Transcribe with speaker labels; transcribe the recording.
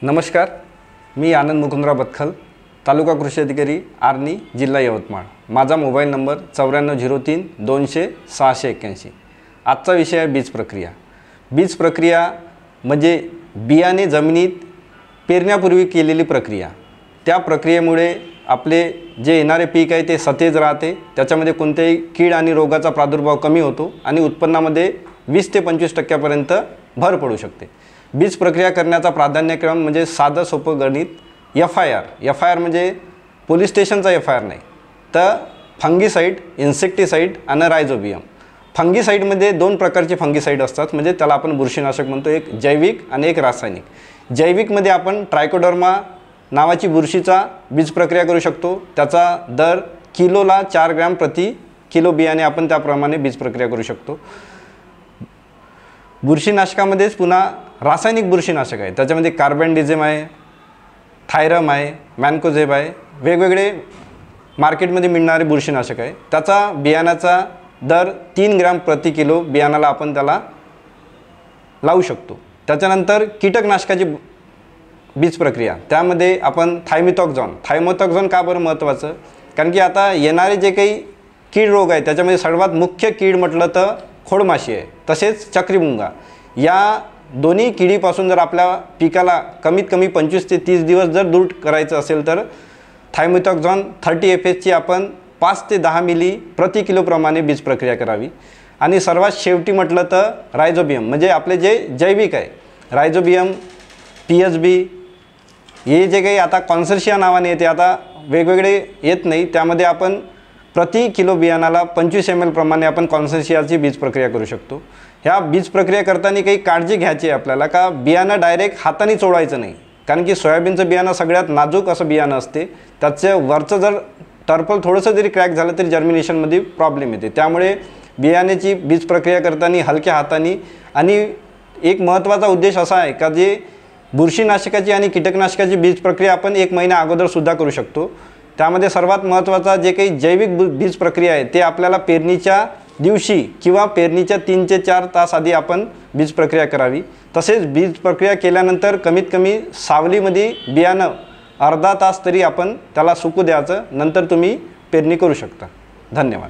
Speaker 1: नमस्कार, मी आनंद मुकुंदराव बत्खल, तालुका कृषी अधिकारी आर्णी, जिल्हा यवतमाळ। माझा मोबाईल नंबर 9403 200 681। आजचा विषय आहे बीज प्रक्रिया। बीज प्रक्रिया म्हणजे बियाणे जमिनीत पेरण्यापूर्वी केलेली प्रक्रिया। त्या प्रक्रियेमुळे आपले जे येणारे पीक आहे ते सतेज राहते, त्याच्यामध्ये कोणतेही कीड आणि रोगाचा प्रादुर्भाव कमी होतो आणि उत्पन्नामध्ये 20 ते 25% भर पडू शकते। बीज प्रक्रिया करण्याचा प्राधान्यक्रम म्हणजे साधं सोपं गणित, FIR म्हणजे पोलीस स्टेशनचा FIR नाही, तर फंगीसाइड, इन्सेक्टिसाइड आणि रायझोबियम। फंगीसाइडमध्ये दोन प्रकारचे फंगीसाइड असतात, म्हणजे त्याला आपण बुरशीनाशक म्हणतो, एक जैविक आणि एक रासायनिक। जैविकमध्ये आपण ट्रायकोडर्मा नावाची बुरशीचा बीज प्रक्रिया करू शकतो। त्याचा दर किलोला 4 ग्रॅम प्रति किलो बियाणे आपण त्याप्रमाणे बीज प्रक्रिया करू शकतो। बुरशीनाशकामध्येच पुन्हा रासायनिक बुरशीनाशक आहे, त्याच्यामध्ये कार्बेंडिझम आहे, थायरम आहे, मॅनकोझेब आहे, वेगवेगळे मार्केटमध्ये मिळणारे बुरशीनाशक आहे। त्याचा बियाणाचा दर 3 ग्रॅम प्रति किलो बियाणाला आपण त्याला लावू शकतो। त्याच्यानंतर कीटकनाशकाची बीज प्रक्रिया, त्यामध्ये आपण थायमोथॉक्झॉन का बरं महत्त्वाचं, कारण की आता येणारे जे काही कीड रोग आहे त्याच्यामध्ये सर्वात मुख्य कीड म्हटलं तर खोडमाशी आहे, तसेच चक्रीमुंगा। या दोन्ही किडीपासून जर आपल्या पिकाला कमीत कमी 25 ते 30 दिवस जर दूर करायचं असेल तर थायमोथॉक्झॉन 30 FS आपण 5 ते 10 मिली प्रति किलो प्रमाणे बीज प्रक्रिया करावी। आणि सर्वात शेवटी म्हटलं तर रायझोबियम म्हणजे आपले जे जैविक आहे, रायझोबियम, PSB, हे जे काही आता कॉन्सर्शिया नावाने येते, आता वेगवेगळे येत नाही, त्यामध्ये आपण प्रति किलो बियाणाला 25 ml प्रमाणे आपण कॉन्सर्शियाची बीज प्रक्रिया करू शकतो। ह्या बीज प्रक्रिया करताना काही काळजी घ्यायची आहे आपल्याला, का बियाणं डायरेक्ट हाताने चोळायचं नाही, कारण की सोयाबीनचं बियाणं सगळ्यात नाजूक असं बियाणं असते, त्याचं वरचं जर टर्पल थोडंसं जरी क्रॅक झालं तरी जर्मिनेशनमध्ये प्रॉब्लेम येते। त्यामुळे बियाण्याची बीज प्रक्रिया करताना हलक्या हाताने, आणि एक महत्त्वाचा उद्देश असा आहे का जे बुरशीनाशकाची आणि कीटकनाशकाची बीज प्रक्रिया आपण 1 महिना अगोदरसुद्धा करू शकतो। त्यामध्ये सर्वात महत्त्वाचा जे काही जैविक बीज प्रक्रिया आहे ते आपल्याला पेरणीच्या दिवशी किंवा पेरणीच्या 3 ते 4 तास आधी आपण बीज प्रक्रिया करावी। तसेच बीज प्रक्रिया केल्यानंतर कमीत कमी सावलीमध्ये बियाणं अर्धा तास तरी आपण त्याला सुकू द्यायचं, नंतर तुम्ही पेरणी करू शकता। धन्यवाद।